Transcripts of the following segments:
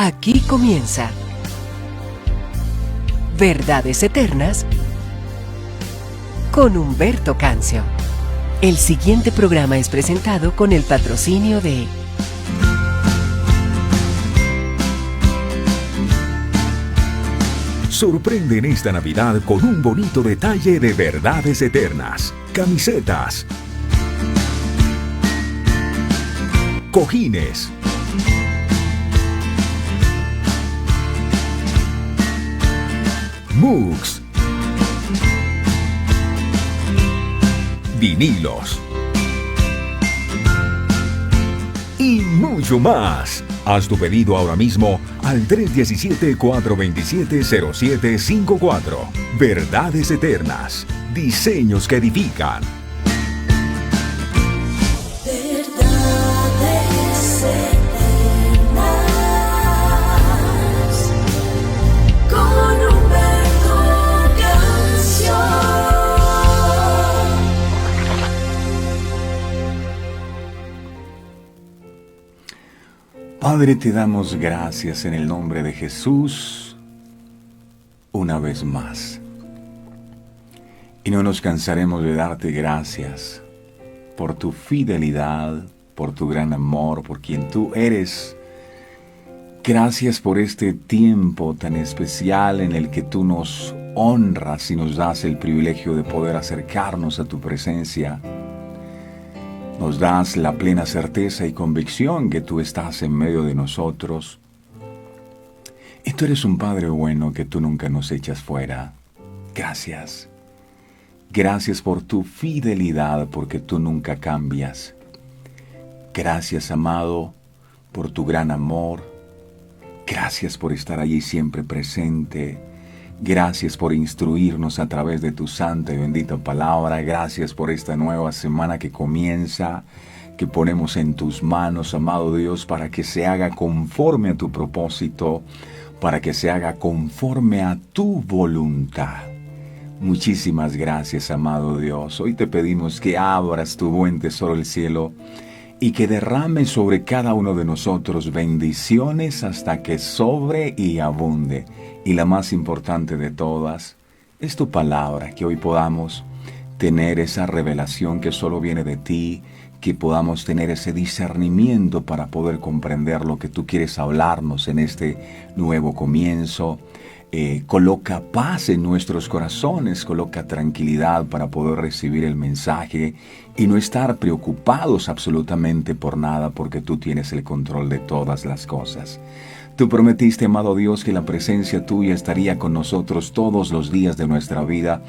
Aquí comienza Verdades Eternas con Humberto Cancio. El siguiente programa es presentado con el patrocinio de Sorprende en esta Navidad con un bonito detalle de Verdades Eternas. Camisetas, cojines, mugs, vinilos y mucho más. Haz tu pedido ahora mismo al 317-427-0754. Verdades Eternas. Diseños que edifican. Verdades Eternas con Humberto Cancio. Padre, te damos gracias en el nombre de Jesús una vez más. Y no nos cansaremos de darte gracias por tu fidelidad, por tu gran amor, por quien tú eres. Gracias por este tiempo tan especial en el que tú nos honras y nos das el privilegio de poder acercarnos a tu presencia. Nos das la plena certeza y convicción que tú estás en medio de nosotros. Y tú eres un Padre bueno que tú nunca nos echas fuera. Gracias. Gracias por tu fidelidad, porque tú nunca cambias. Gracias, amado, por tu gran amor. Gracias por estar allí siempre presente. Gracias por instruirnos a través de tu santa y bendita palabra. Gracias por esta nueva semana que comienza, que ponemos en tus manos, amado Dios, para que se haga conforme a tu propósito, para que se haga conforme a tu voluntad. Muchísimas gracias, amado Dios. Hoy te pedimos que abras tu buen tesoro del cielo y que derrames sobre cada uno de nosotros bendiciones hasta que sobre y abunde. Y la más importante de todas es tu palabra, que hoy podamos tener esa revelación que solo viene de ti, que podamos tener ese discernimiento para poder comprender lo que tú quieres hablarnos en este nuevo comienzo. Coloca paz en nuestros corazones, coloca tranquilidad para poder recibir el mensaje y no estar preocupados absolutamente por nada, porque tú tienes el control de todas las cosas. Tú prometiste, amado Dios, que la presencia tuya estaría con nosotros todos los días de nuestra vida,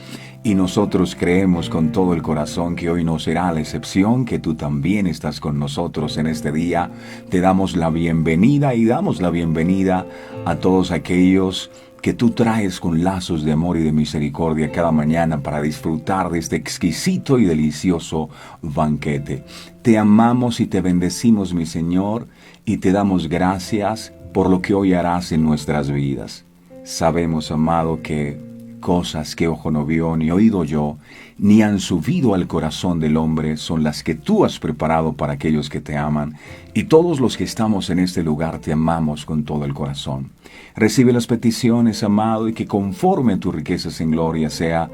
y nosotros creemos con todo el corazón que hoy no será la excepción, que tú también estás con nosotros en este día. Te damos la bienvenida y damos la bienvenida a todos aquellos que tú traes con lazos de amor y de misericordia cada mañana para disfrutar de este exquisito y delicioso banquete. Te amamos y te bendecimos, mi Señor, y te damos gracias por lo que hoy harás en nuestras vidas. Sabemos, amado, que cosas que ojo no vio, ni oído yo, ni han subido al corazón del hombre, son las que tú has preparado para aquellos que te aman. Y todos los que estamos en este lugar te amamos con todo el corazón. Recibe las peticiones, amado, y que conforme a tus riquezas en gloria seas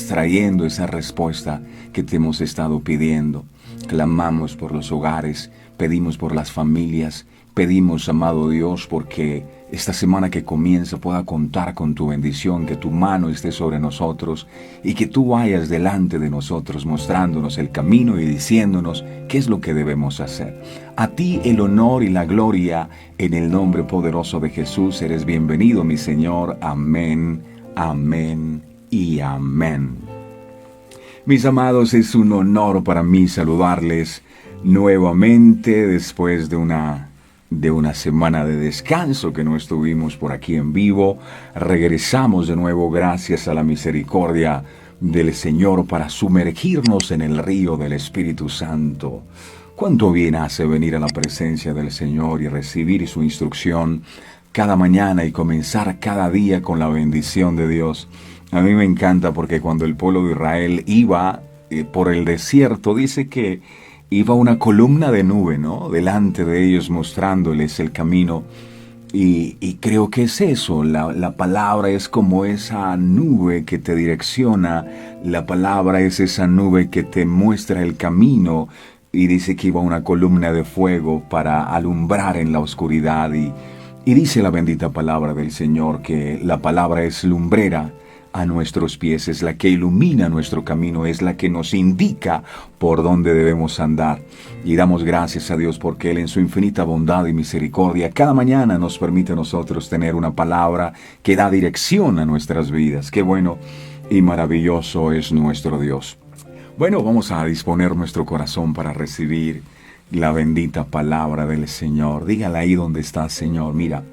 trayendo esa respuesta que te hemos estado pidiendo. Clamamos por los hogares, pedimos por las familias, pedimos, amado Dios, porque esta semana que comienza pueda contar con tu bendición, que tu mano esté sobre nosotros y que tú vayas delante de nosotros mostrándonos el camino y diciéndonos qué es lo que debemos hacer. A ti el honor y la gloria en el nombre poderoso de Jesús. Eres bienvenido, mi Señor. Amén, amén y amén. Mis amados, es un honor para mí saludarles nuevamente después de una semana de descanso que no estuvimos por aquí en vivo. Regresamos de nuevo gracias a la misericordia del Señor para sumergirnos en el río del Espíritu Santo. Cuánto bien hace venir a la presencia del Señor y recibir su instrucción cada mañana y comenzar cada día con la bendición de Dios. A mí me encanta porque cuando el pueblo de Israel iba por el desierto, dice que iba una columna de nube, ¿no?, delante de ellos mostrándoles el camino. Y creo que es eso, la palabra es como esa nube que te direcciona, la palabra es esa nube que te muestra el camino, y dice que iba una columna de fuego para alumbrar en la oscuridad, y dice la bendita palabra del Señor que la palabra es lumbrera a nuestros pies, es la que ilumina nuestro camino, es la que nos indica por dónde debemos andar. Y damos gracias a Dios porque Él en su infinita bondad y misericordia cada mañana nos permite a nosotros tener una palabra que da dirección a nuestras vidas. Qué bueno y maravilloso es nuestro Dios. Bueno, vamos a disponer nuestro corazón para recibir la bendita palabra del Señor. Dígale ahí donde está, Señor, mira,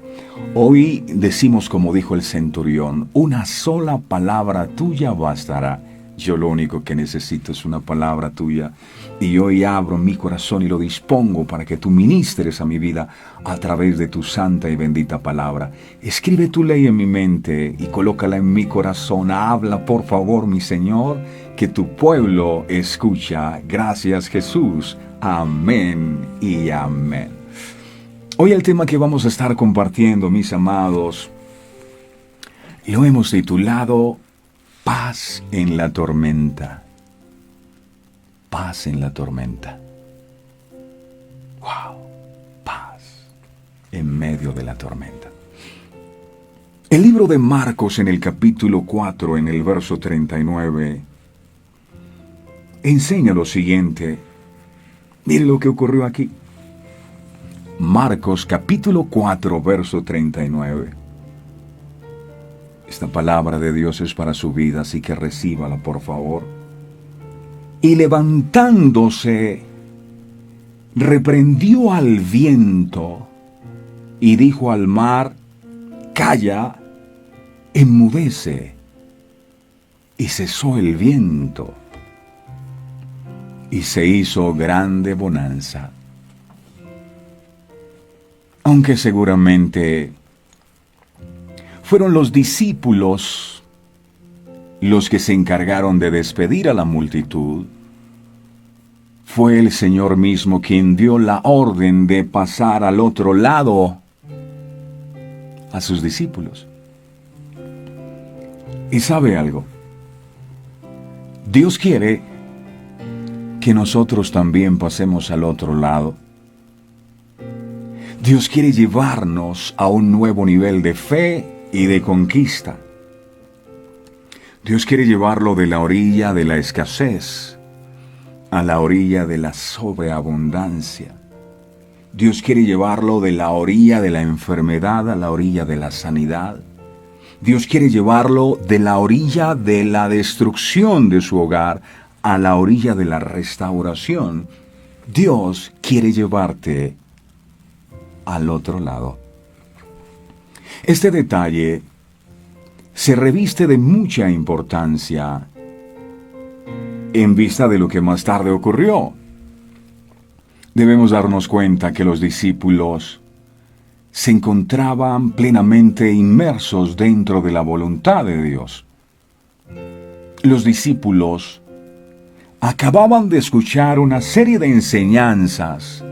hoy decimos como dijo el centurión, una sola palabra tuya bastará. Yo lo único que necesito es una palabra tuya, y hoy abro mi corazón y lo dispongo para que tú ministres a mi vida a través de tu santa y bendita palabra. Escribe tu ley en mi mente y colócala en mi corazón. Habla, por favor, mi Señor, que tu pueblo escucha. Gracias, Jesús. Amén y amén. Hoy el tema que vamos a estar compartiendo, mis amados, lo hemos titulado Paz en la tormenta. Paz en la tormenta. ¡Wow! Paz en medio de la tormenta. El libro de Marcos en el capítulo 4, en el verso 39, enseña lo siguiente. Miren lo que ocurrió aquí. Marcos capítulo 4, verso 39. Esta palabra de Dios es para su vida, así que recíbala, por favor. Y levantándose, reprendió al viento y dijo al mar, calla, enmudece. Y cesó el viento. Y se hizo grande bonanza. Aunque seguramente fueron los discípulos los que se encargaron de despedir a la multitud, fue el Señor mismo quien dio la orden de pasar al otro lado a sus discípulos. Y sabe algo, Dios quiere que nosotros también pasemos al otro lado. Dios quiere llevarnos a un nuevo nivel de fe y de conquista. Dios quiere llevarlo de la orilla de la escasez a la orilla de la sobreabundancia. Dios quiere llevarlo de la orilla de la enfermedad a la orilla de la sanidad. Dios quiere llevarlo de la orilla de la destrucción de su hogar a la orilla de la restauración. Dios quiere llevarte al otro lado. Este detalle se reviste de mucha importancia en vista de lo que más tarde ocurrió. Debemos darnos cuenta que los discípulos se encontraban plenamente inmersos dentro de la voluntad de Dios. Los discípulos acababan de escuchar una serie de enseñanzas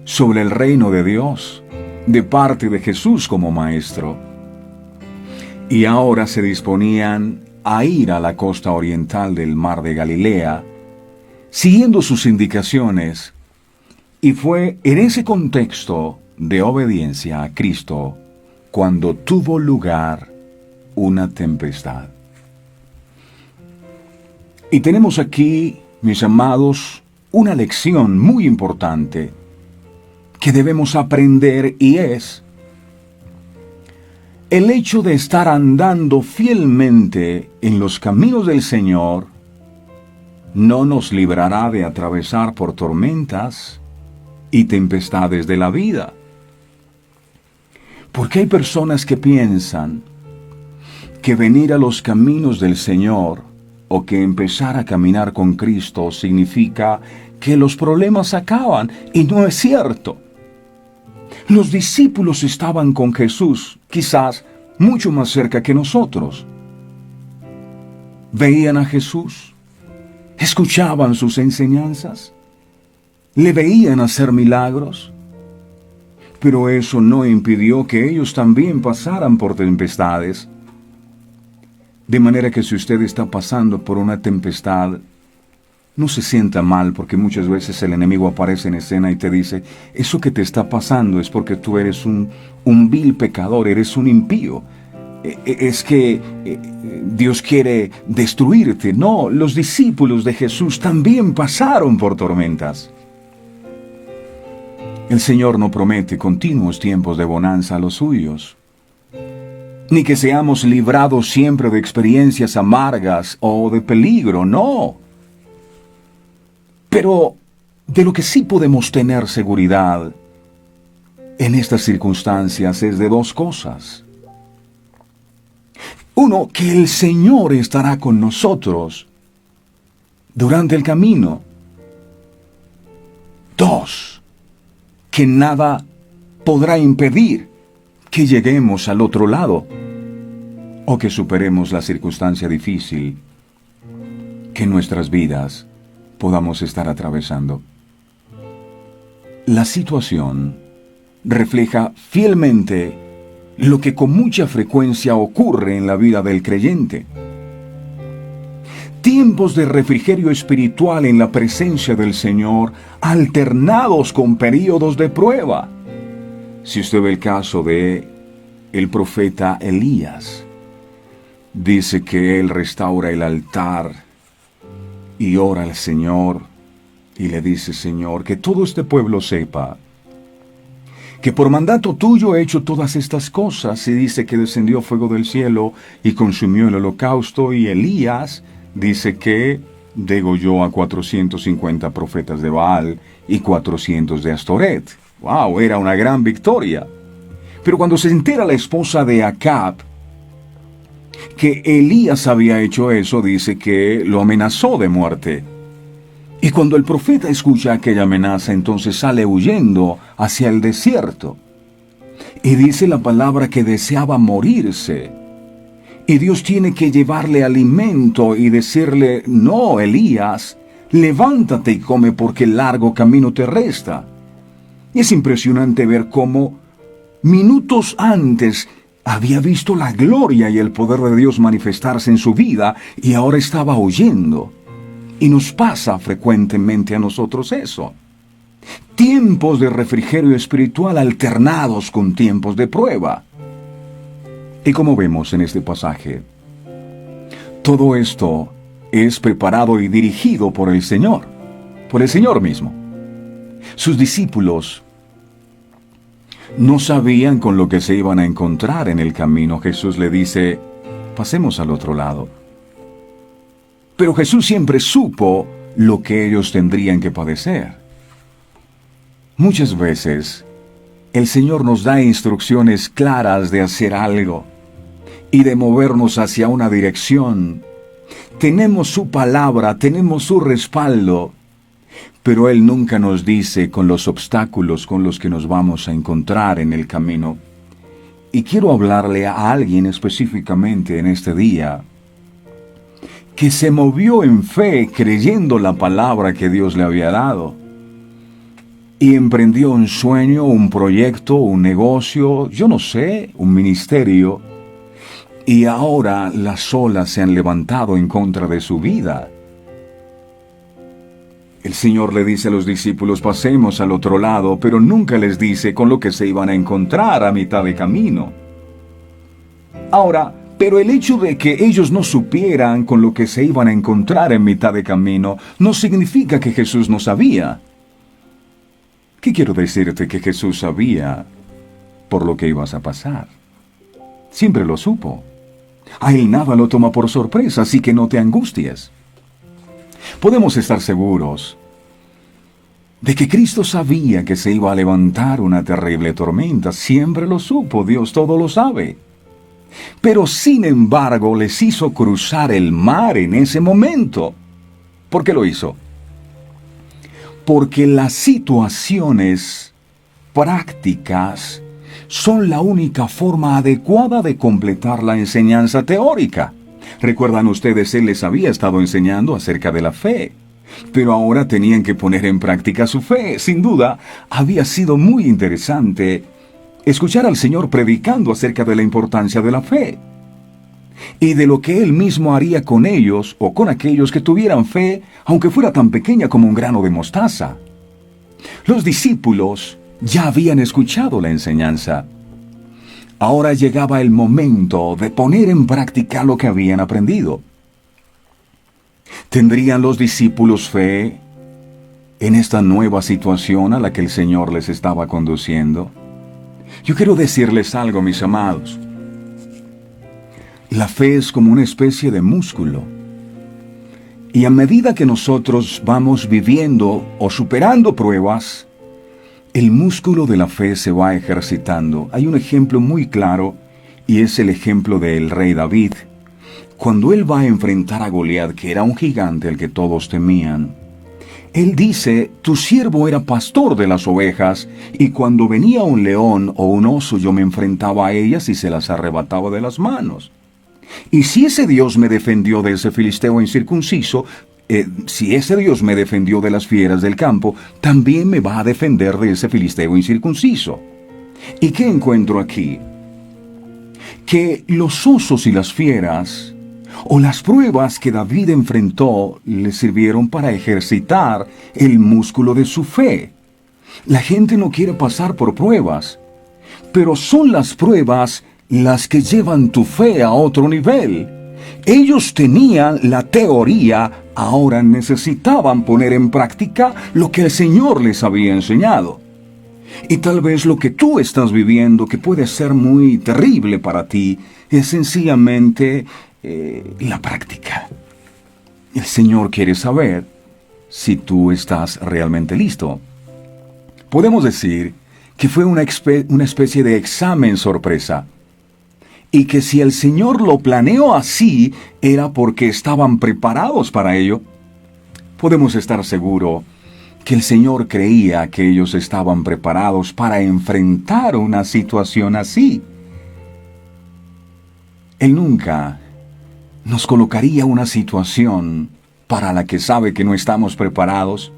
sobre el reino de Dios de parte de Jesús como maestro, y ahora se disponían a ir a la costa oriental del mar de Galilea, siguiendo sus indicaciones, y fue en ese contexto de obediencia a Cristo cuando tuvo lugar una tempestad. Y tenemos aquí, mis amados, una lección muy importante que debemos aprender, y es el hecho de estar andando fielmente en los caminos del Señor no nos librará de atravesar por tormentas y tempestades de la vida. Porque hay personas que piensan que venir a los caminos del Señor o que empezar a caminar con Cristo significa que los problemas acaban, y no es cierto. Los discípulos estaban con Jesús, quizás mucho más cerca que nosotros. Veían a Jesús, escuchaban sus enseñanzas, le veían hacer milagros, pero eso no impidió que ellos también pasaran por tempestades. De manera que si usted está pasando por una tempestad, no se sienta mal, porque muchas veces el enemigo aparece en escena y te dice, eso que te está pasando es porque tú eres un vil pecador, eres un impío. Es que Dios quiere destruirte. No, los discípulos de Jesús también pasaron por tormentas. El Señor no promete continuos tiempos de bonanza a los suyos, ni que seamos librados siempre de experiencias amargas o de peligro, no. Pero de lo que sí podemos tener seguridad en estas circunstancias es de dos cosas. Uno, que el Señor estará con nosotros durante el camino. Dos, que nada podrá impedir que lleguemos al otro lado o que superemos la circunstancia difícil que en nuestras vidas podamos estar atravesando. La situación refleja fielmente lo que con mucha frecuencia ocurre en la vida del creyente. Tiempos de refrigerio espiritual en la presencia del Señor, alternados con períodos de prueba. Si usted ve el caso de el profeta Elías, dice que él restaura el altar y ora al Señor y le dice, Señor, que todo este pueblo sepa que por mandato tuyo he hecho todas estas cosas. Y dice que descendió fuego del cielo y consumió el holocausto. Y Elías dice que degolló a 450 profetas de Baal y 400 de Astoret. ¡Wow! Era una gran victoria. Pero cuando se entera la esposa de Acab que Elías había hecho eso, dice que lo amenazó de muerte. Y cuando el profeta escucha aquella amenaza, entonces sale huyendo hacia el desierto. Y dice la palabra que deseaba morirse. Y Dios tiene que llevarle alimento y decirle, no, Elías, levántate y come porque el largo camino te resta. Y es impresionante ver cómo minutos antes había visto la gloria y el poder de Dios manifestarse en su vida y ahora estaba huyendo. Y nos pasa frecuentemente a nosotros eso. Tiempos de refrigerio espiritual alternados con tiempos de prueba. Y como vemos en este pasaje, todo esto es preparado y dirigido por el Señor mismo. Sus discípulos no sabían con lo que se iban a encontrar en el camino. Jesús le dice, pasemos al otro lado. Pero Jesús siempre supo lo que ellos tendrían que padecer. Muchas veces, el Señor nos da instrucciones claras de hacer algo y de movernos hacia una dirección. Tenemos su palabra, tenemos su respaldo, pero Él nunca nos dice con los obstáculos con los que nos vamos a encontrar en el camino. Y quiero hablarle a alguien específicamente en este día que se movió en fe creyendo la palabra que Dios le había dado. Y emprendió un sueño, un proyecto, un negocio, yo no sé, un ministerio. Y ahora las olas se han levantado en contra de su vida. El Señor le dice a los discípulos, pasemos al otro lado, pero nunca les dice con lo que se iban a encontrar a mitad de camino. Ahora, pero el hecho de que ellos no supieran con lo que se iban a encontrar en mitad de camino no significa que Jesús no sabía. ¿Qué quiero decirte? Que Jesús sabía por lo que ibas a pasar. Siempre lo supo. A Él nada lo toma por sorpresa, así que no te angusties. Podemos estar seguros de que Cristo sabía que se iba a levantar una terrible tormenta. Siempre lo supo, Dios todo lo sabe. Pero sin embargo les hizo cruzar el mar en ese momento. ¿Por qué lo hizo? Porque las situaciones prácticas son la única forma adecuada de completar la enseñanza teórica. Recuerdan ustedes, Él les había estado enseñando acerca de la fe. pero ahora tenían que poner en práctica su fe. Sin duda, había sido muy interesante escuchar al Señor predicando acerca de la importancia de la fe y de lo que Él mismo haría con ellos o con aquellos que tuvieran fe, aunque fuera tan pequeña como un grano de mostaza. Los discípulos ya habían escuchado la enseñanza. Ahora llegaba el momento de poner en práctica lo que habían aprendido. ¿Tendrían los discípulos fe en esta nueva situación a la que el Señor les estaba conduciendo? Yo quiero decirles algo, mis amados. La fe es como una especie de músculo. Y a medida que nosotros vamos viviendo o superando pruebas, el músculo de la fe se va ejercitando. Hay un ejemplo muy claro y es el ejemplo del rey David. Cuando él va a enfrentar a Goliat, que era un gigante al que todos temían, él dice: tu siervo era pastor de las ovejas, y cuando venía un león o un oso yo me enfrentaba a ellas y se las arrebataba de las manos. Y si ese Dios me defendió de ese filisteo incircunciso, si ese Dios me defendió de las fieras del campo, también me va a defender de ese filisteo incircunciso. ¿Y qué encuentro aquí? Que los osos y las fieras, o las pruebas que David enfrentó, le sirvieron para ejercitar el músculo de su fe. La gente no quiere pasar por pruebas, pero son las pruebas las que llevan tu fe a otro nivel. Ellos tenían la teoría, ahora necesitaban poner en práctica lo que el Señor les había enseñado. Y tal vez lo que tú estás viviendo, que puede ser muy terrible para ti, es sencillamente la práctica. El Señor quiere saber si tú estás realmente listo. Podemos decir que fue una especie de examen sorpresa. Y que si el Señor lo planeó así, era porque estaban preparados para ello. Podemos estar seguros que el Señor creía que ellos estaban preparados para enfrentar una situación así. Él nunca nos colocaría una situación para la que sabe que no estamos preparados,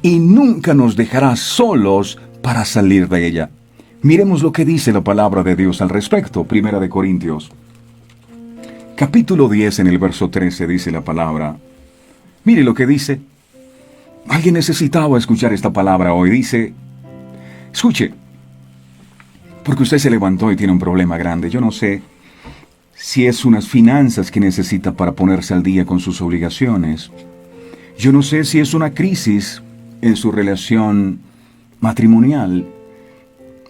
y nunca nos dejará solos para salir de ella. Miremos lo que dice la palabra de Dios al respecto. Primera de Corintios, capítulo 10, en el verso 13, dice la palabra. Mire lo que dice. Alguien necesitaba escuchar esta palabra hoy. Dice, escuche, porque usted se levantó y tiene un problema grande. Yo no sé si es unas finanzas que necesita para ponerse al día con sus obligaciones. Yo no sé si es una crisis en su relación matrimonial.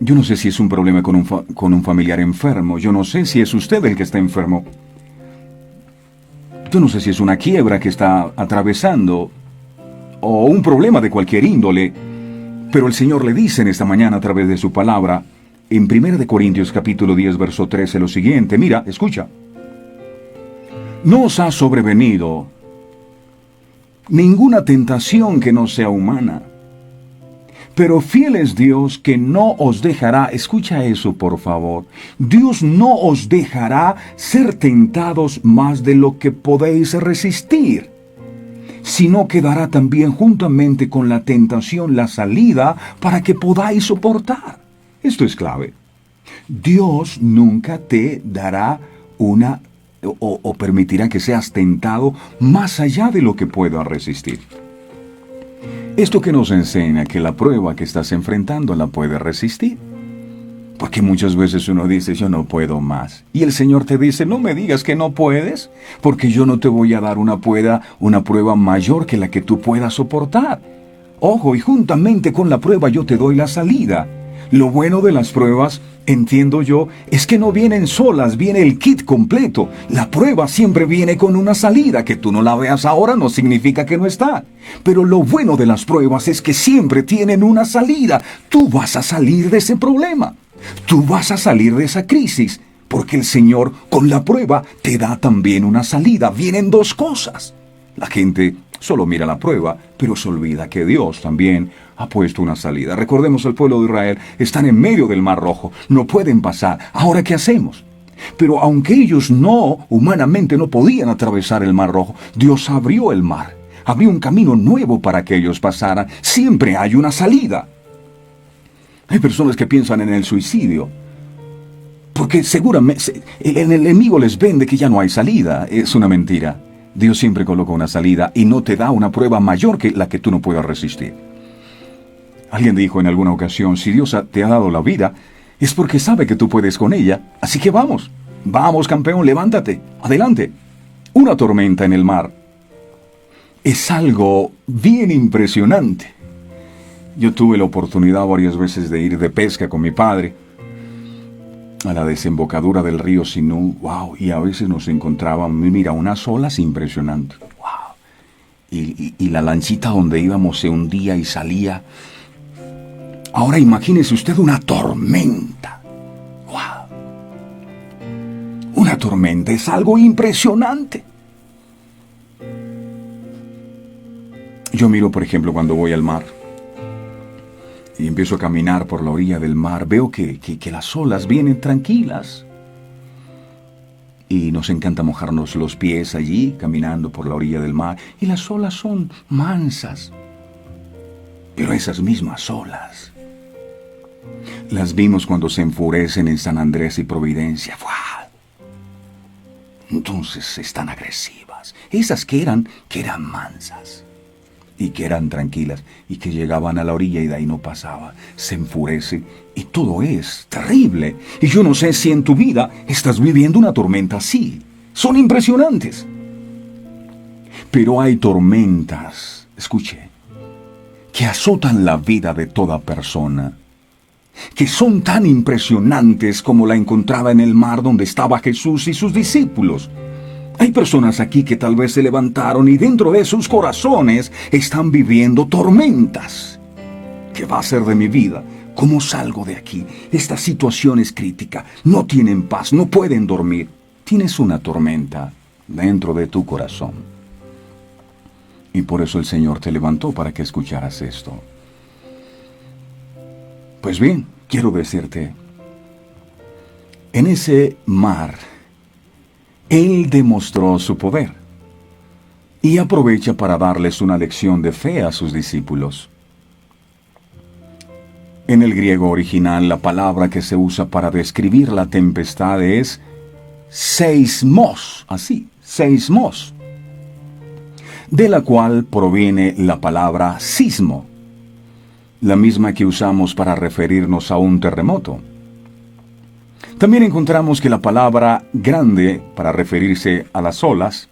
Yo no sé si es un problema con un familiar enfermo. Yo no sé si es usted el que está enfermo. Yo no sé si es una quiebra que está atravesando o un problema de cualquier índole. Pero el Señor le dice en esta mañana a través de su palabra, en 1 Corintios capítulo 10, verso 13, lo siguiente. Mira, escucha. No os ha sobrevenido ninguna tentación que no sea humana. Pero fiel es Dios, que no os dejará, escucha eso por favor, Dios no os dejará ser tentados más de lo que podéis resistir, sino que dará también juntamente con la tentación la salida para que podáis soportar. Esto es clave. Dios nunca te dará o permitirá que seas tentado más allá de lo que puedas resistir. Esto que nos enseña que la prueba que estás enfrentando la puedes resistir. Porque muchas veces uno dice, yo no puedo más. Y el Señor te dice, no me digas que no puedes, porque yo no te voy a dar una prueba mayor que la que tú puedas soportar. Ojo, y juntamente con la prueba yo te doy la salida. Lo bueno de las pruebas, entiendo yo, es que no vienen solas, viene el kit completo. La prueba siempre viene con una salida. Que tú no la veas ahora no significa que no está. Pero lo bueno de las pruebas es que siempre tienen una salida. Tú vas a salir de ese problema. Tú vas a salir de esa crisis. Porque el Señor con la prueba te da también una salida. Vienen dos cosas. La gente solo mira la prueba, pero se olvida que Dios también ha puesto una salida. Recordemos, el pueblo de Israel están en medio del Mar Rojo, no pueden pasar. ¿Ahora qué hacemos? Pero aunque ellos humanamente no podían atravesar el Mar Rojo, Dios abrió el mar. había un camino nuevo para que ellos pasaran. Siempre hay una salida. Hay personas que piensan en el suicidio, porque seguramente el enemigo les vende que ya no hay salida. Es una mentira. Dios siempre coloca una salida y no te da una prueba mayor que la que tú no puedas resistir. Alguien dijo en alguna ocasión, si Dios te ha dado la vida, es porque sabe que tú puedes con ella. Así que vamos, vamos campeón, levántate, adelante. Una tormenta en el mar es algo bien impresionante. Yo tuve la oportunidad varias veces de ir de pesca con mi padre a la desembocadura del río Sinú. Wow, y a veces nos encontrábamos, mira, unas olas impresionantes. Wow. Y la lanchita donde íbamos se hundía y salía. Ahora imagínese usted una tormenta. ¡Wow! Una tormenta es algo impresionante. Yo miro, por ejemplo, cuando voy al mar y empiezo a caminar por la orilla del mar, veo que las olas vienen tranquilas. Y nos encanta mojarnos los pies allí, caminando por la orilla del mar. Y las olas son mansas. Pero esas mismas olas las vimos cuando se enfurecen en San Andrés y Providencia. ¡Wow! Entonces están agresivas. Esas que eran mansas y que eran tranquilas y que llegaban a la orilla y de ahí no pasaba. Se enfurece y todo es terrible. Y yo no sé si en tu vida estás viviendo una tormenta así. Son impresionantes. Pero hay tormentas, escuche, que azotan la vida de toda persona, que son tan impresionantes como la encontraba en el mar donde estaba Jesús y sus discípulos. Hay personas aquí que tal vez se levantaron y dentro de sus corazones están viviendo tormentas. ¿Qué va a ser de mi vida? ¿Cómo salgo de aquí? Esta situación es crítica. No tienen paz, no pueden dormir. Tienes una tormenta dentro de tu corazón. Y por eso el Señor te levantó para que escucharas esto. Pues bien, quiero decirte, en ese mar, Él demostró su poder y aprovecha para darles una lección de fe a sus discípulos. En el griego original, la palabra que se usa para describir la tempestad es seismos, así, seismos, de la cual proviene la palabra sismo, la misma que usamos para referirnos a un terremoto. También encontramos que la palabra grande, para referirse a las olas,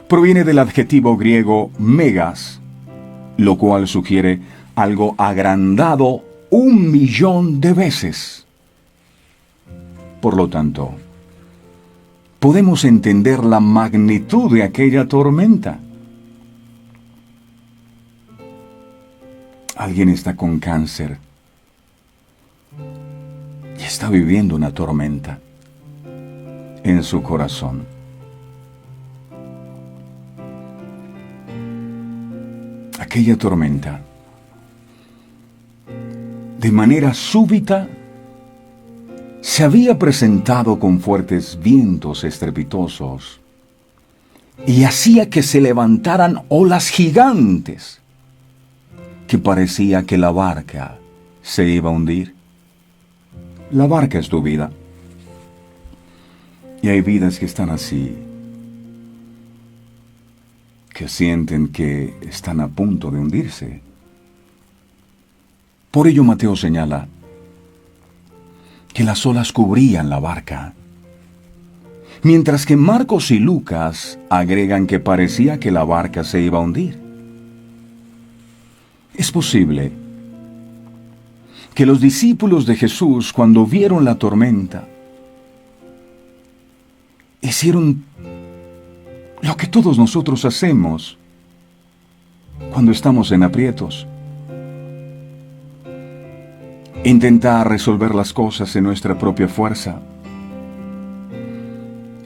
proviene del adjetivo griego megas, lo cual sugiere algo agrandado 1.000.000 de veces. Por lo tanto, podemos entender la magnitud de aquella tormenta. Alguien está con cáncer y está viviendo una tormenta en su corazón. Aquella tormenta, de manera súbita, se había presentado con fuertes vientos estrepitosos y hacía que se levantaran olas gigantes, que parecía que la barca se iba a hundir. La barca es tu vida. Y hay vidas que están así, que sienten que están a punto de hundirse. Por ello Mateo señala que las olas cubrían la barca, mientras que Marcos y Lucas agregan que parecía que la barca se iba a hundir. Es posible que los discípulos de Jesús, cuando vieron la tormenta, hicieron lo que todos nosotros hacemos cuando estamos en aprietos. Intentar resolver las cosas en nuestra propia fuerza.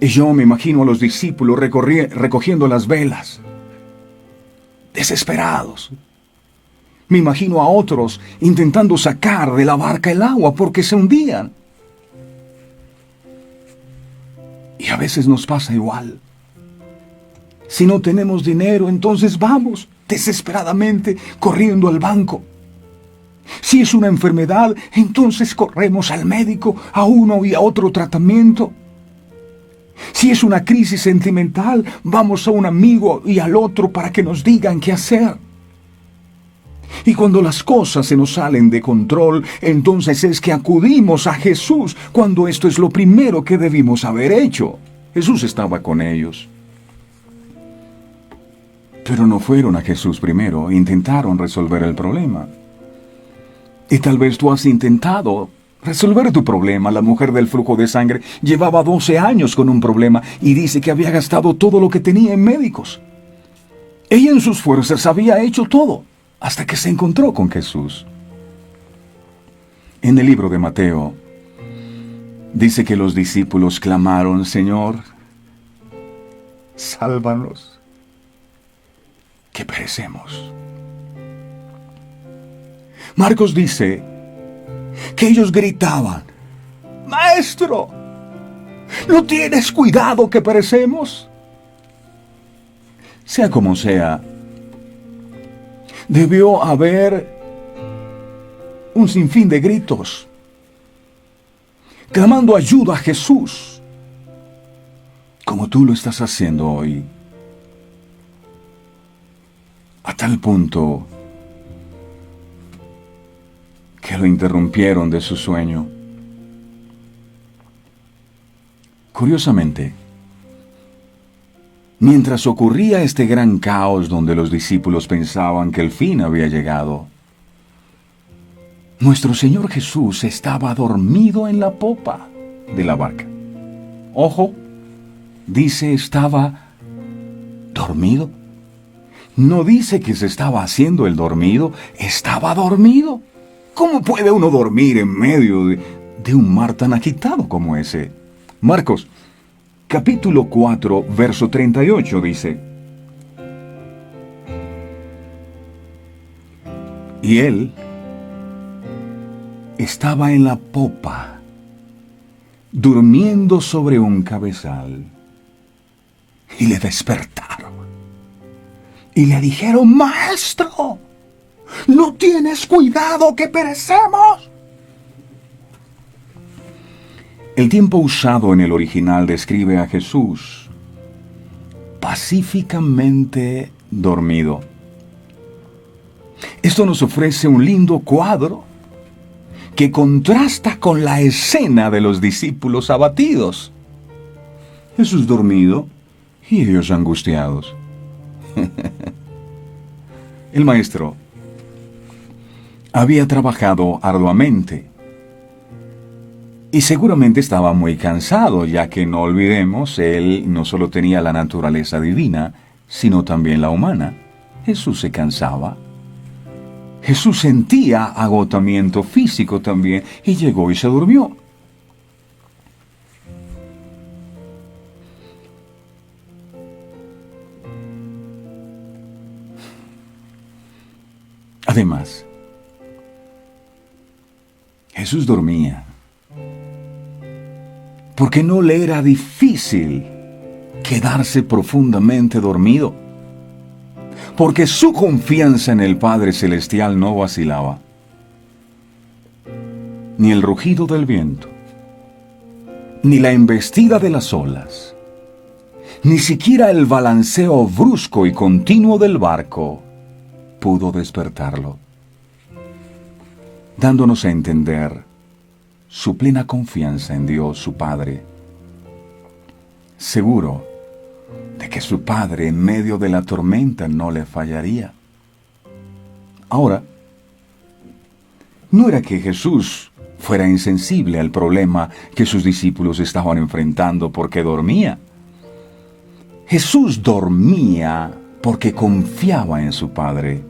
Y yo me imagino a los discípulos recogiendo las velas, desesperados. Me imagino a otros intentando sacar de la barca el agua porque se hundían. Y a veces nos pasa igual. Si no tenemos dinero, entonces vamos desesperadamente corriendo al banco. Si es una enfermedad, entonces corremos al médico, a uno y a otro tratamiento. Si es una crisis sentimental, vamos a un amigo y al otro para que nos digan qué hacer. Y cuando las cosas se nos salen de control, entonces es que acudimos a Jesús, cuando esto es lo primero que debimos haber hecho. Jesús estaba con ellos. Pero no fueron a Jesús primero, intentaron resolver el problema. Y tal vez tú has intentado resolver tu problema. La mujer del flujo de sangre llevaba 12 años con un problema y dice que había gastado todo lo que tenía en médicos. Ella en sus fuerzas había hecho todo, hasta que se encontró con Jesús. En el libro de Mateo, dice que los discípulos clamaron: Señor, sálvanos, que perecemos. Marcos dice que ellos gritaban: Maestro, ¿no tienes cuidado que perecemos? Sea como sea, debió haber un sinfín de gritos, clamando ayuda a Jesús, como tú lo estás haciendo hoy, a tal punto que lo interrumpieron de su sueño. Curiosamente, mientras ocurría este gran caos donde los discípulos pensaban que el fin había llegado, nuestro Señor Jesús estaba dormido en la popa de la barca. Ojo, dice estaba dormido. No dice que se estaba haciendo el dormido, estaba dormido. ¿Cómo puede uno dormir en medio de un mar tan agitado como ese? Marcos, capítulo 4, verso 38 dice: Y él estaba en la popa, durmiendo sobre un cabezal, y le despertaron, y le dijeron: Maestro, ¿no tienes cuidado que perecemos? El tiempo usado en el original describe a Jesús pacíficamente dormido. Esto nos ofrece un lindo cuadro que contrasta con la escena de los discípulos abatidos. Jesús dormido y ellos angustiados. El maestro había trabajado arduamente y seguramente estaba muy cansado, ya que no olvidemos, él no solo tenía la naturaleza divina, sino también la humana. Jesús se cansaba. Jesús sentía agotamiento físico también y llegó y se durmió. Además, Jesús dormía porque no le era difícil quedarse profundamente dormido, porque su confianza en el Padre Celestial no vacilaba. Ni el rugido del viento, ni la embestida de las olas, ni siquiera el balanceo brusco y continuo del barco pudo despertarlo, dándonos a entender su plena confianza en Dios, su Padre, seguro de que su Padre en medio de la tormenta no le fallaría. Ahora, no era que Jesús fuera insensible al problema que sus discípulos estaban enfrentando porque dormía. Jesús dormía porque confiaba en su Padre.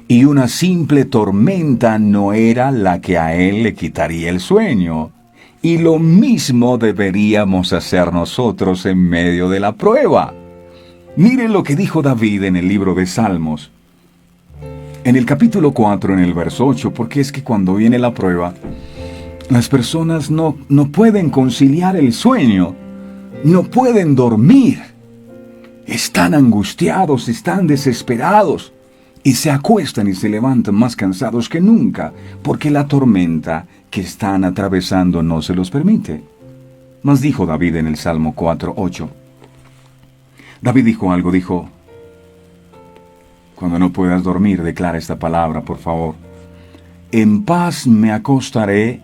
Y una simple tormenta no era la que a él le quitaría el sueño. Y lo mismo deberíamos hacer nosotros en medio de la prueba. Miren lo que dijo David en el libro de Salmos. En el capítulo 4, en el verso 8, porque es que cuando viene la prueba, las personas no pueden conciliar el sueño, no pueden dormir. Están angustiados, están desesperados y se acuestan y se levantan más cansados que nunca porque la tormenta que están atravesando no se los permite. Mas dijo David en el Salmo 4:8. David dijo algo, dijo: cuando no puedas dormir, declara esta palabra, por favor. En paz me acostaré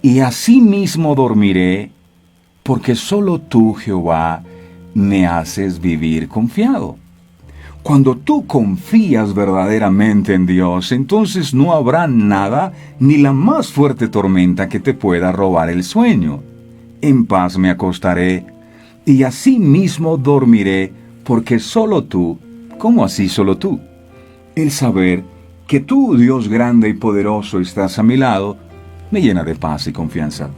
y asimismo dormiré, porque solo tú, Jehová, me haces vivir confiado. Cuando tú confías verdaderamente en Dios, entonces no habrá nada ni la más fuerte tormenta que te pueda robar el sueño. En paz me acostaré y asimismo dormiré, porque solo tú, ¿cómo así solo tú? El saber que tú, Dios grande y poderoso, estás a mi lado, me llena de paz y confianza.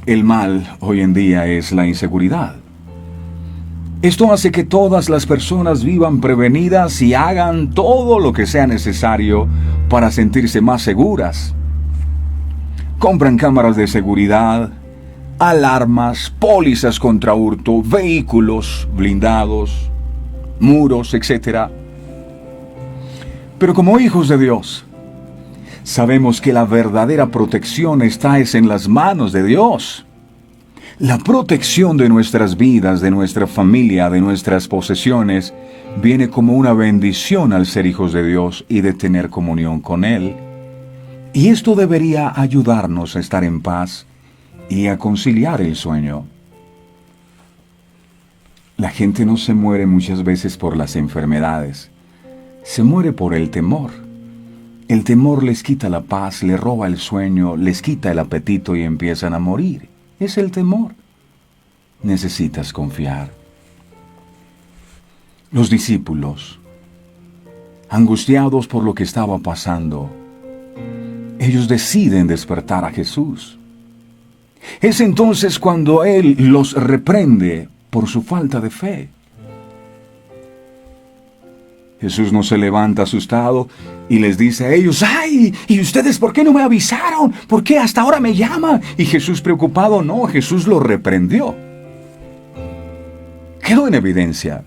El mal hoy en día es la inseguridad. Esto hace que todas las personas vivan prevenidas y hagan todo lo que sea necesario para sentirse más seguras. Compran cámaras de seguridad, alarmas, pólizas contra hurto, vehículos blindados, muros, etc. Pero como hijos de Dios, sabemos que la verdadera protección está en las manos de Dios. La protección de nuestras vidas, de nuestra familia, de nuestras posesiones, viene como una bendición al ser hijos de Dios y de tener comunión con Él. Y esto debería ayudarnos a estar en paz y a conciliar el sueño. La gente no se muere muchas veces por las enfermedades, se muere por el temor. El temor les quita la paz, les roba el sueño, les quita el apetito y empiezan a morir. Es el temor. Necesitas confiar. Los discípulos, angustiados por lo que estaba pasando, ellos deciden despertar a Jesús. Es entonces cuando Él los reprende por su falta de fe. Jesús no se levanta asustado y les dice a ellos: ¡ay! ¿Y ustedes por qué no me avisaron? ¿Por qué hasta ahora me llaman? Y Jesús preocupado, no, Jesús lo reprendió. Quedó en evidencia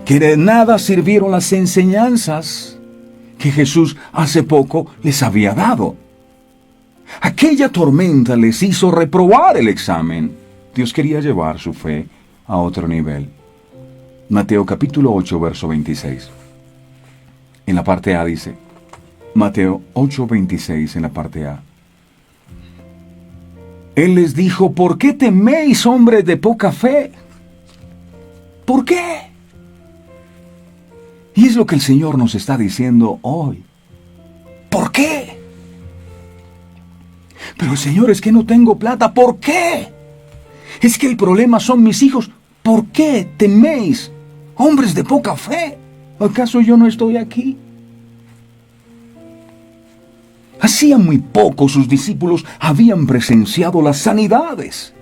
que de nada sirvieron las enseñanzas que Jesús hace poco les había dado. Aquella tormenta les hizo reprobar el examen. Dios quería llevar su fe a otro nivel. Mateo capítulo 8, verso 26. En la parte A dice, Mateo 8, 26 en la parte A. Él les dijo: ¿por qué teméis, hombres de poca fe? ¿Por qué? Y es lo que el Señor nos está diciendo hoy. ¿Por qué? Pero Señor, es que no tengo plata. ¿Por qué? Es que el problema son mis hijos. ¿Por qué teméis, hombres de poca fe? ¿Acaso yo no estoy aquí? Hacía muy poco sus discípulos habían presenciado las sanidades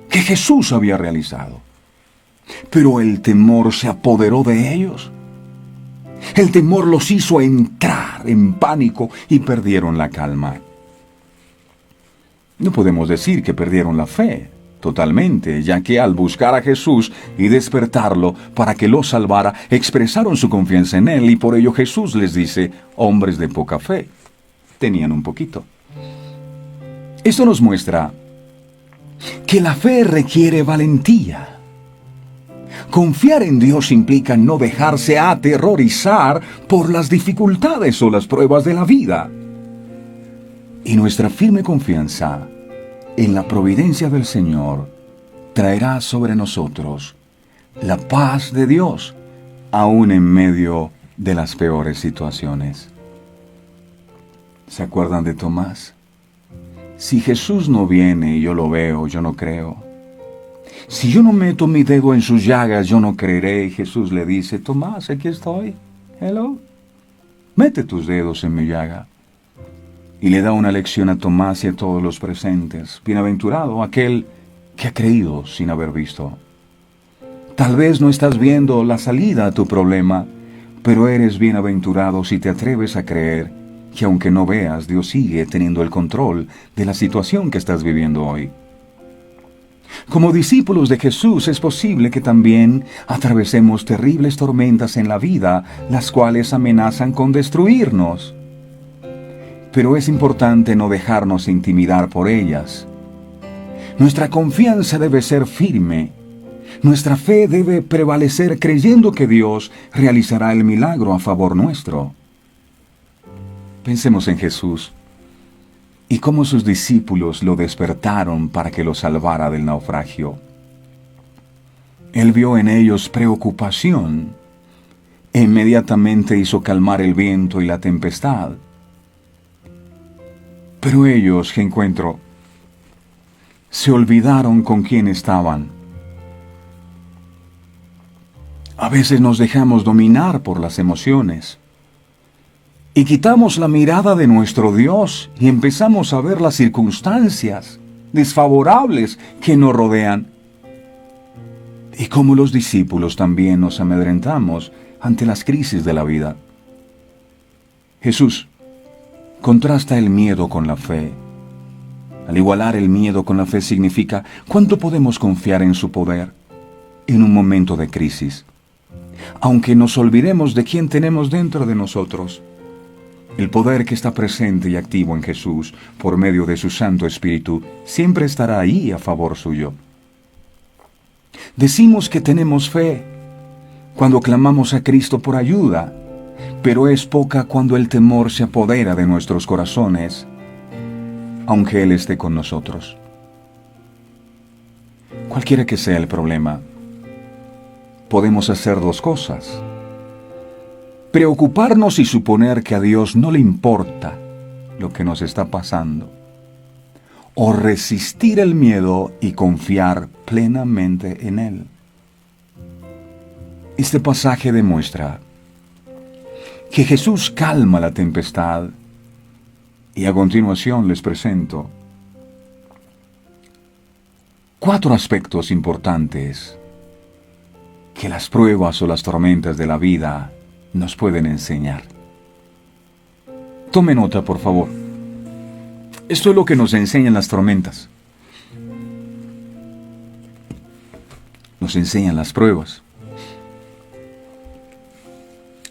que Jesús había realizado. Pero el temor se apoderó de ellos. El temor los hizo entrar en pánico y perdieron la calma. No podemos decir que perdieron la fe totalmente, ya que al buscar a Jesús y despertarlo para que los salvara, expresaron su confianza en Él, y por ello Jesús les dice: hombres de poca fe. Tenían un poquito. Esto nos muestra que la fe requiere valentía. Confiar en Dios implica no dejarse aterrorizar por las dificultades o las pruebas de la vida. Y nuestra firme confianza en la providencia del Señor traerá sobre nosotros la paz de Dios, aún en medio de las peores situaciones. ¿Se acuerdan de Tomás? Si Jesús no viene y yo lo veo, yo no creo. Si yo no meto mi dedo en sus llagas, yo no creeré. Y Jesús le dice: Tomás, aquí estoy. Hello. Mete tus dedos en mi llaga. Y le da una lección a Tomás y a todos los presentes. Bienaventurado aquel que ha creído sin haber visto. Tal vez no estás viendo la salida a tu problema, pero eres bienaventurado si te atreves a creer que aunque no veas, Dios sigue teniendo el control de la situación que estás viviendo hoy. Como discípulos de Jesús es posible que también atravesemos terribles tormentas en la vida, las cuales amenazan con destruirnos. Pero es importante no dejarnos intimidar por ellas. Nuestra confianza debe ser firme. Nuestra fe debe prevalecer creyendo que Dios realizará el milagro a favor nuestro. Pensemos en Jesús y cómo sus discípulos lo despertaron para que lo salvara del naufragio. Él vio en ellos preocupación e inmediatamente hizo calmar el viento y la tempestad. Pero ellos, que encuentro, se olvidaron con quién estaban. A veces nos dejamos dominar por las emociones y quitamos la mirada de nuestro Dios y empezamos a ver las circunstancias desfavorables que nos rodean. Y como los discípulos también nos amedrentamos ante las crisis de la vida. Jesús contrasta el miedo con la fe. Al igualar el miedo con la fe significa cuánto podemos confiar en su poder en un momento de crisis, aunque nos olvidemos de quién tenemos dentro de nosotros. El poder que está presente y activo en Jesús por medio de su Santo Espíritu siempre estará ahí a favor suyo. Decimos que tenemos fe cuando clamamos a Cristo por ayuda, pero es poca cuando el temor se apodera de nuestros corazones, aunque Él esté con nosotros. Cualquiera que sea el problema, podemos hacer dos cosas: preocuparnos y suponer que a Dios no le importa lo que nos está pasando, o resistir el miedo y confiar plenamente en Él. Este pasaje demuestra que Jesús calma la tempestad, y a continuación les presento 4 aspectos importantes que las pruebas o las tormentas de la vida nos pueden enseñar. Tome nota, por favor. Esto es lo que nos enseñan las tormentas. Nos enseñan las pruebas.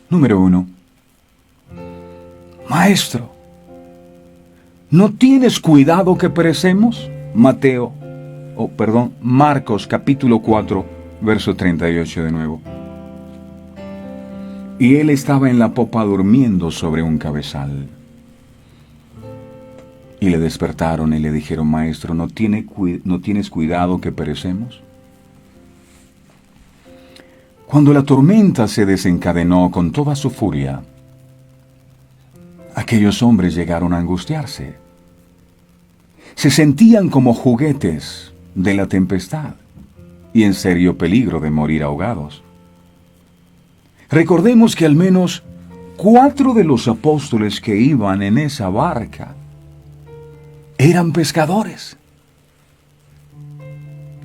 Número 1. Maestro, ¿no tienes cuidado que perecemos? Marcos capítulo 4, verso 38 de nuevo. Y él estaba en la popa durmiendo sobre un cabezal. Y le despertaron y le dijeron: Maestro, ¿no tienes cuidado que perecemos? Cuando la tormenta se desencadenó con toda su furia, aquellos hombres llegaron a angustiarse. Se sentían como juguetes de la tempestad y en serio peligro de morir ahogados. Recordemos que al menos 4 de los apóstoles que iban en esa barca eran pescadores,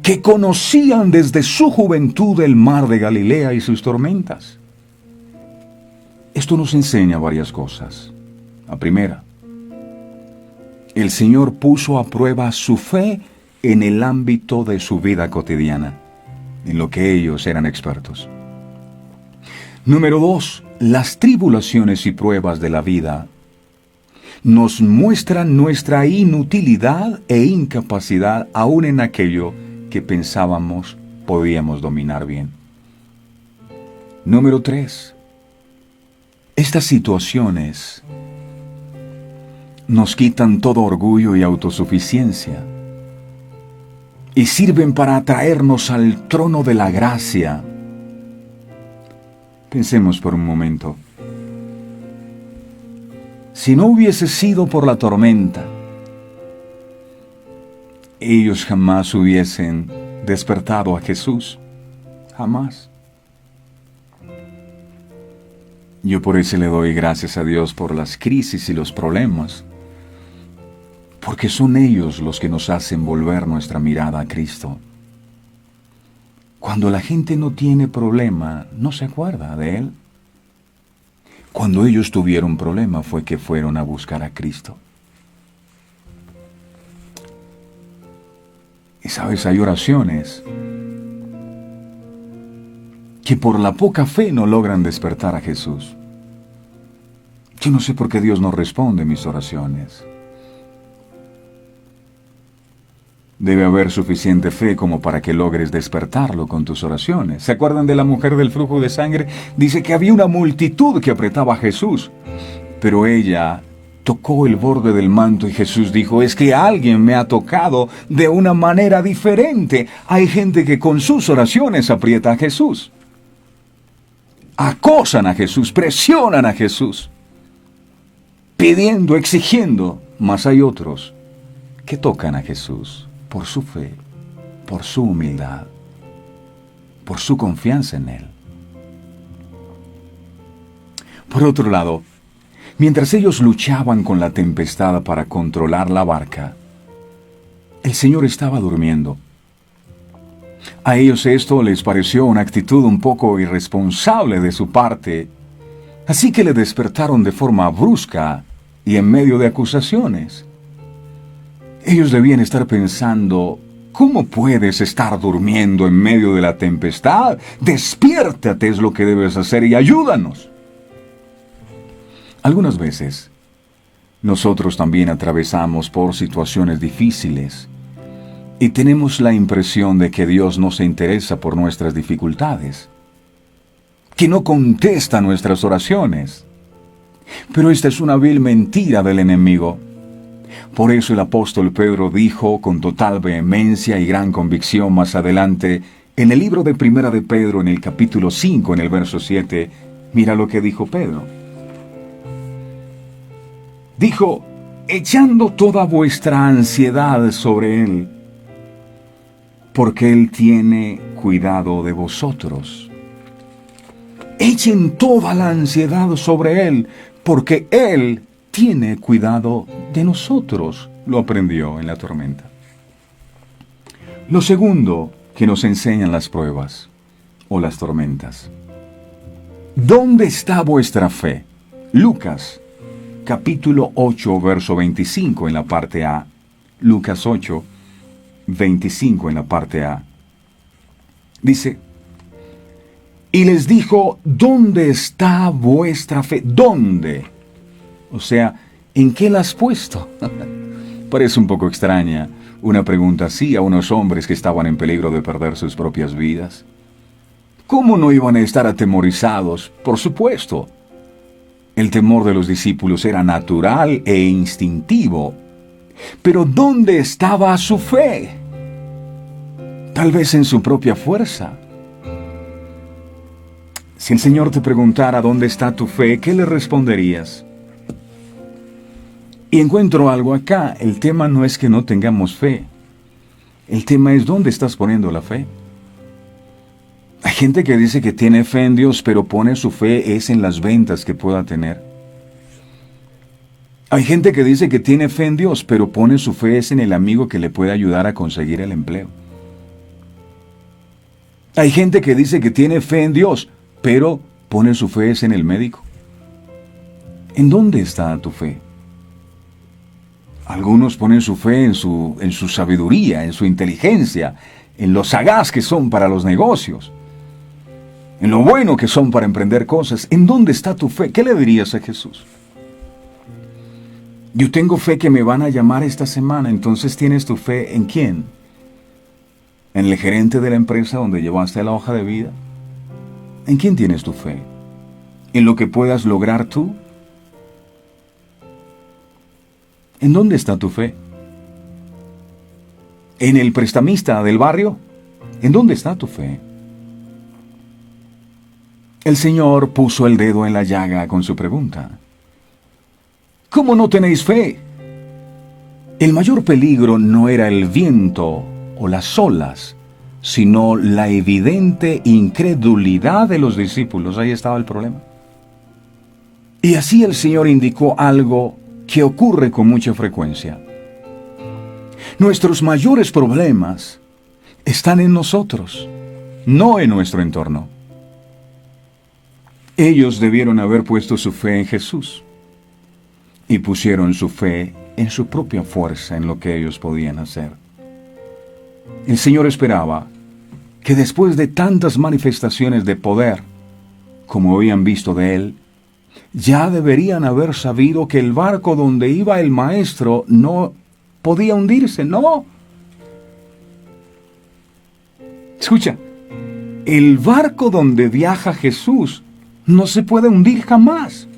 que conocían desde su juventud el mar de Galilea y sus tormentas. Esto nos enseña varias cosas. La primera, el Señor puso a prueba su fe en el ámbito de su vida cotidiana, en lo que ellos eran expertos. Número 2, las tribulaciones y pruebas de la vida nos muestran nuestra inutilidad e incapacidad aún en aquello que pensábamos podíamos dominar bien. Número 3, estas situaciones nos quitan todo orgullo y autosuficiencia y sirven para atraernos al trono de la gracia. Pensemos por un momento. Si no hubiese sido por la tormenta, ellos jamás hubiesen despertado a Jesús. Jamás. Yo por eso le doy gracias a Dios por las crisis y los problemas, porque son ellos los que nos hacen volver nuestra mirada a Cristo. Cuando la gente no tiene problema, no se acuerda de Él. Cuando ellos tuvieron problema fue que fueron a buscar a Cristo. Y sabes, hay oraciones que por la poca fe no logran despertar a Jesús. Yo no sé por qué Dios no responde mis oraciones. Debe haber suficiente fe como para que logres despertarlo con tus oraciones. ¿Se acuerdan de la mujer del flujo de sangre? Dice que había una multitud que apretaba a Jesús, pero ella tocó el borde del manto y Jesús dijo, es que alguien me ha tocado de una manera diferente. Hay gente que con sus oraciones aprieta a Jesús. Acosan a Jesús, presionan a Jesús, pidiendo, exigiendo, mas hay otros que tocan a Jesús por su fe, por su humildad, por su confianza en Él. Por otro lado, mientras ellos luchaban con la tempestad para controlar la barca, el Señor estaba durmiendo. A ellos esto les pareció una actitud un poco irresponsable de su parte, así que le despertaron de forma brusca y en medio de acusaciones. Ellos debían estar pensando, ¿cómo puedes estar durmiendo en medio de la tempestad? Despiértate, es lo que debes hacer y ayúdanos. Algunas veces, nosotros también atravesamos por situaciones difíciles y tenemos la impresión de que Dios no se interesa por nuestras dificultades, que no contesta nuestras oraciones. Pero esta es una vil mentira del enemigo. Por eso el apóstol Pedro dijo con total vehemencia y gran convicción más adelante, en el libro de Primera de Pedro, en el capítulo 5, en el verso 7, mira lo que dijo Pedro. Dijo, echando toda vuestra ansiedad sobre Él, porque Él tiene cuidado de vosotros. Echen toda la ansiedad sobre Él, porque Él tiene cuidado de nosotros. Lo aprendió en la tormenta. Lo segundo que nos enseñan las pruebas o las tormentas. ¿Dónde está vuestra fe? Lucas, capítulo 8, verso 25 en la parte A. Lucas 8, 25 en la parte A. Dice, y les dijo, ¿dónde está vuestra fe? ¿Dónde? O sea, ¿en qué la has puesto? Parece un poco extraña una pregunta así a unos hombres que estaban en peligro de perder sus propias vidas. ¿Cómo no iban a estar atemorizados? Por supuesto. El temor de los discípulos era natural e instintivo. Pero ¿dónde estaba su fe? Tal vez en su propia fuerza. Si el Señor te preguntara dónde está tu fe, ¿qué le responderías? Y encuentro algo acá. El tema no es que no tengamos fe. El tema es dónde estás poniendo la fe. Hay gente que dice que tiene fe en Dios, pero pone su fe es en las ventas que pueda tener. Hay gente que dice que tiene fe en Dios, pero pone su fe es en el amigo que le puede ayudar a conseguir el empleo. Hay gente que dice que tiene fe en Dios, pero pone su fe es en el médico. ¿En dónde está tu fe? Algunos ponen su fe en su sabiduría, en su inteligencia, en lo sagaz que son para los negocios, en lo bueno que son para emprender cosas. ¿En dónde está tu fe? ¿Qué le dirías a Jesús? Yo tengo fe que me van a llamar esta semana. Entonces, ¿tienes tu fe en quién? ¿En el gerente de la empresa donde llevaste la hoja de vida? ¿En quién tienes tu fe? ¿En lo que puedas lograr tú? ¿En dónde está tu fe? ¿En el prestamista del barrio? ¿En dónde está tu fe? El Señor puso el dedo en la llaga con su pregunta. ¿Cómo no tenéis fe? El mayor peligro no era el viento o las olas, sino la evidente incredulidad de los discípulos. Ahí estaba el problema. Y así el Señor indicó algo que ocurre con mucha frecuencia. Nuestros mayores problemas están en nosotros, no en nuestro entorno. Ellos debieron haber puesto su fe en Jesús y pusieron su fe en su propia fuerza, en lo que ellos podían hacer. El Señor esperaba que después de tantas manifestaciones de poder, como habían visto de Él, ya deberían haber sabido que el barco donde iba el Maestro no podía hundirse, no. Escucha, el barco donde viaja Jesús no se puede hundir jamás.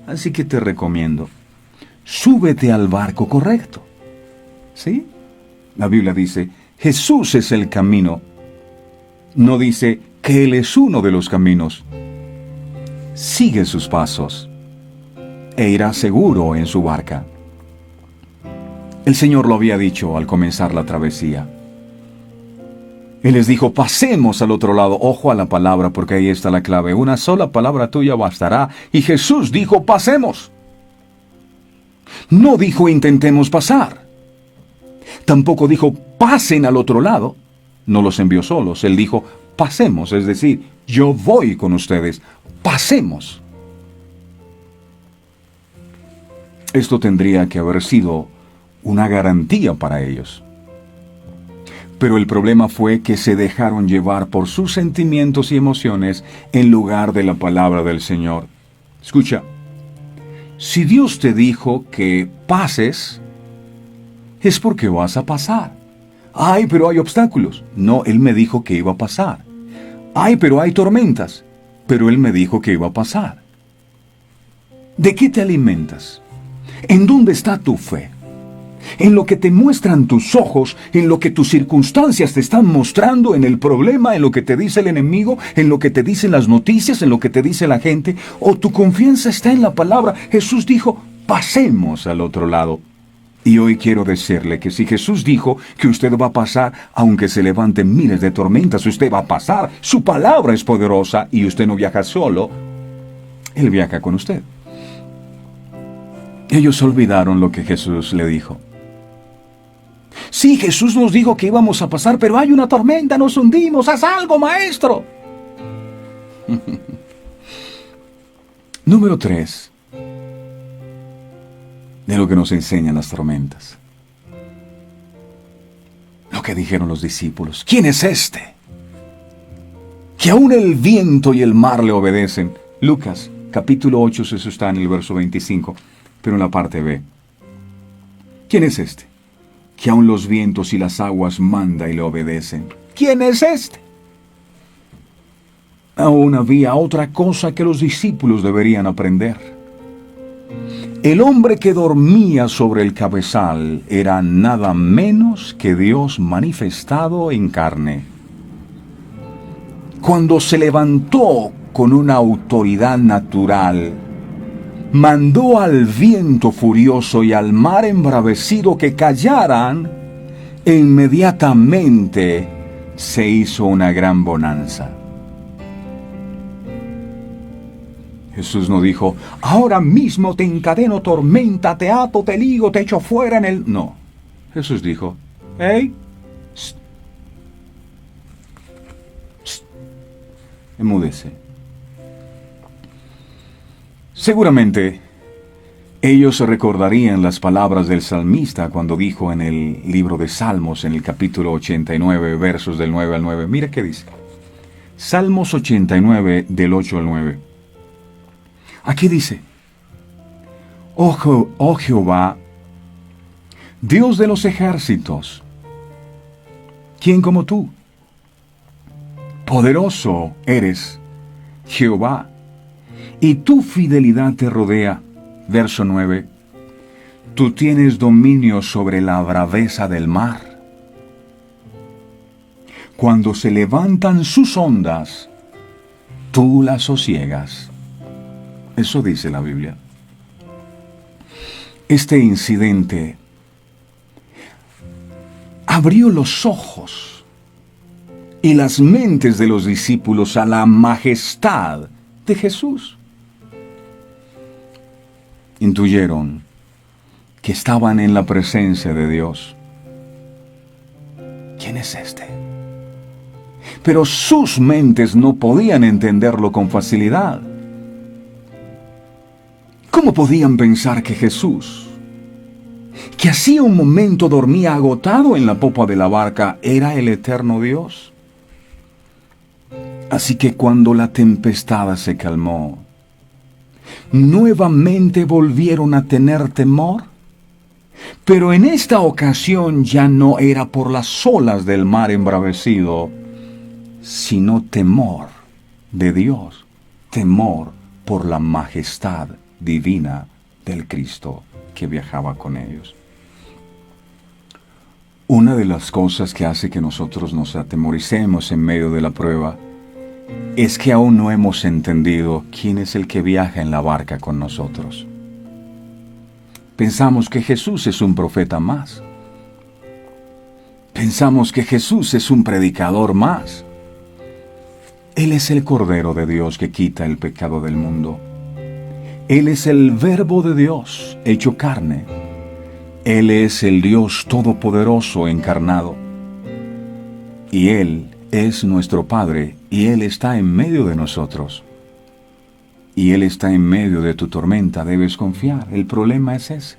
Así que te recomiendo, súbete al barco correcto. ¿Sí? La Biblia dice, Jesús es el camino. No dice que Él es uno de los caminos. Sigue sus pasos e irá seguro en su barca. El Señor lo había dicho al comenzar la travesía. Él les dijo, pasemos al otro lado. Ojo a la palabra, porque ahí está la clave. Una sola palabra tuya bastará. Y Jesús dijo, pasemos. No dijo, intentemos pasar. Tampoco dijo, pasen al otro lado. No los envió solos. Él dijo, pasemos. Es decir, yo voy con ustedes. Pasemos. Esto tendría que haber sido una garantía para ellos. Pero el problema fue que se dejaron llevar por sus sentimientos y emociones en lugar de la palabra del Señor. Escucha, si Dios te dijo que pases, es porque vas a pasar. Ay, pero hay obstáculos. No, Él me dijo que iba a pasar. Ay, pero hay tormentas. Pero Él me dijo que iba a pasar. ¿De qué te alimentas? ¿En dónde está tu fe? En lo que te muestran tus ojos, en lo que tus circunstancias te están mostrando, en el problema, en lo que te dice el enemigo, en lo que te dicen las noticias, en lo que te dice la gente, o tu confianza está en la palabra. Jesús dijo, pasemos al otro lado. Y hoy quiero decirle que si Jesús dijo que usted va a pasar, aunque se levanten miles de tormentas, usted va a pasar. Su palabra es poderosa y usted no viaja solo, Él viaja con usted. Ellos olvidaron lo que Jesús le dijo. Sí, Jesús nos dijo que íbamos a pasar, pero hay una tormenta, nos hundimos, haz algo, maestro. Número 3. De lo que nos enseñan las tormentas. Lo que dijeron los discípulos. ¿Quién es este? Que aún el viento y el mar le obedecen. Lucas, capítulo 8, eso está en el verso 25, pero en la parte B. ¿Quién es este? Que aún los vientos y las aguas manda y le obedecen. ¿Quién es este? Aún había otra cosa que los discípulos deberían aprender. El hombre que dormía sobre el cabezal era nada menos que Dios manifestado en carne. Cuando se levantó con una autoridad natural, mandó al viento furioso y al mar embravecido que callaran, e inmediatamente se hizo una gran bonanza. Jesús no dijo, ahora mismo te encadeno tormenta, te ato, te ligo, te echo fuera en el... No. Jesús dijo, hey, enmudece. Seguramente ellos recordarían las palabras del salmista cuando dijo en el libro de Salmos, en el capítulo 89, versos del 9 al 9. Mira qué dice. Salmos 89, del 8 al 9. Aquí dice, oh Jehová, Dios de los ejércitos, ¿quién como tú? Poderoso eres, Jehová, y tu fidelidad te rodea. Verso 9. Tú tienes dominio sobre la braveza del mar. Cuando se levantan sus ondas, tú las sosiegas. Eso dice la Biblia. Este incidente abrió los ojos y las mentes de los discípulos a la majestad de Jesús. Intuyeron que estaban en la presencia de Dios. ¿Quién es este? Pero sus mentes no podían entenderlo con facilidad. ¿Cómo podían pensar que Jesús, que hacía un momento dormía agotado en la popa de la barca, era el eterno Dios. Así que cuando la tempestad se calmó, nuevamente volvieron a tener temor, pero en esta ocasión ya no era por las olas del mar embravecido, sino temor de Dios, temor por la majestad divina del Cristo que viajaba con ellos. Una de las cosas que hace que nosotros nos atemoricemos en medio de la prueba es que aún no hemos entendido quién es el que viaja en la barca con nosotros. Pensamos que Jesús es un profeta más. Pensamos que Jesús es un predicador más. Él es el Cordero de Dios que quita el pecado del mundo. Él es el Verbo de Dios hecho carne. Él es el Dios Todopoderoso encarnado. Y Él es nuestro Padre, y Él está en medio de nosotros. Y Él está en medio de tu tormenta, debes confiar. El problema es ese.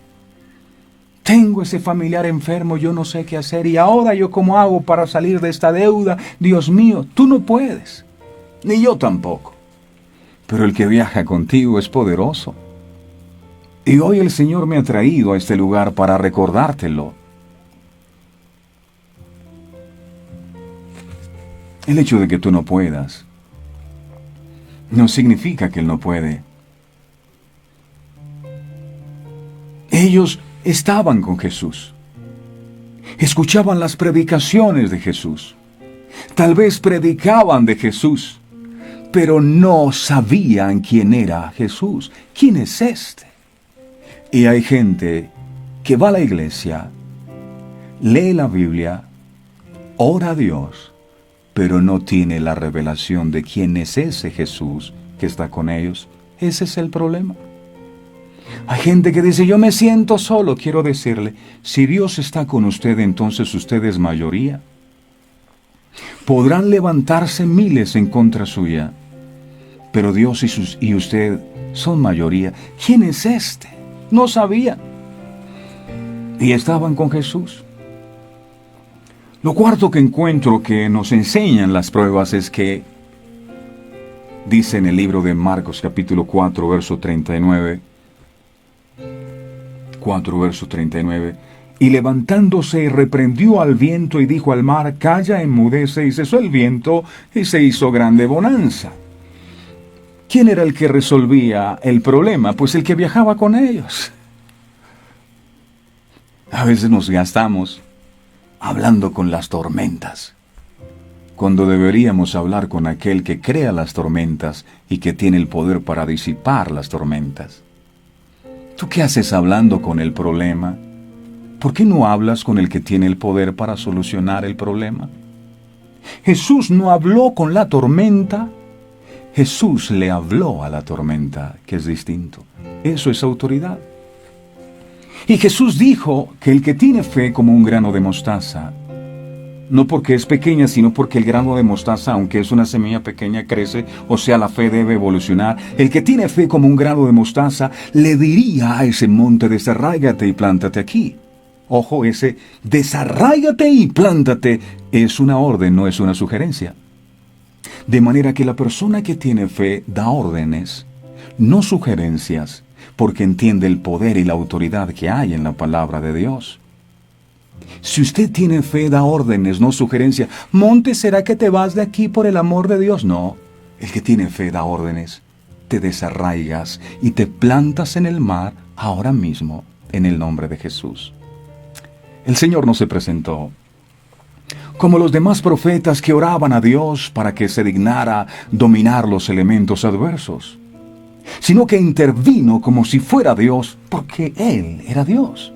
Tengo ese familiar enfermo, yo no sé qué hacer, y ahora yo cómo hago para salir de esta deuda. Dios mío, tú no puedes, ni yo tampoco. Pero el que viaja contigo es poderoso. Y hoy el Señor me ha traído a este lugar para recordártelo. El hecho de que tú no puedas no significa que Él no puede. Ellos estaban con Jesús. Escuchaban las predicaciones de Jesús. Tal vez predicaban de Jesús, pero no sabían quién era Jesús. ¿Quién es este? Y hay gente que va a la iglesia, lee la Biblia, ora a Dios, pero no tiene la revelación de quién es ese Jesús que está con ellos. Ese es el problema. Hay gente que dice, yo me siento solo. Quiero decirle, si Dios está con usted, entonces usted es mayoría. Podrán levantarse miles en contra suya, pero Dios y usted son mayoría. ¿Quién es este? No sabían. Y estaban con Jesús. Lo cuarto que encuentro que nos enseñan las pruebas es que dice en el libro de Marcos capítulo 4, verso 39, 4, verso 39, y levantándose reprendió al viento y dijo al mar, calla, enmudece, y cesó el viento y se hizo grande bonanza. ¿Quién era el que resolvía el problema? Pues el que viajaba con ellos. A veces nos gastamos hablando con las tormentas, cuando deberíamos hablar con aquel que crea las tormentas y que tiene el poder para disipar las tormentas. ¿Tú qué haces hablando con el problema? ¿Por qué no hablas con el que tiene el poder para solucionar el problema? Jesús no habló con la tormenta, Jesús le habló a la tormenta, que es distinto. Eso es autoridad. Y Jesús dijo que el que tiene fe como un grano de mostaza, no porque es pequeña, sino porque el grano de mostaza, aunque es una semilla pequeña, crece, o sea, la fe debe evolucionar. El que tiene fe como un grano de mostaza, le diría a ese monte, desarráigate y plántate aquí. Ojo, ese desarráigate y plántate es una orden, no es una sugerencia. De manera que la persona que tiene fe da órdenes, no sugerencias, porque entiende el poder y la autoridad que hay en la palabra de Dios. Si usted tiene fe, da órdenes, no sugerencias. Monte, ¿será que te vas de aquí por el amor de Dios? No, el que tiene fe da órdenes. Te desarraigas y te plantas en el mar ahora mismo, en el nombre de Jesús. El Señor no se presentó como los demás profetas que oraban a Dios para que se dignara dominar los elementos adversos, sino que intervino como si fuera Dios, porque Él era Dios.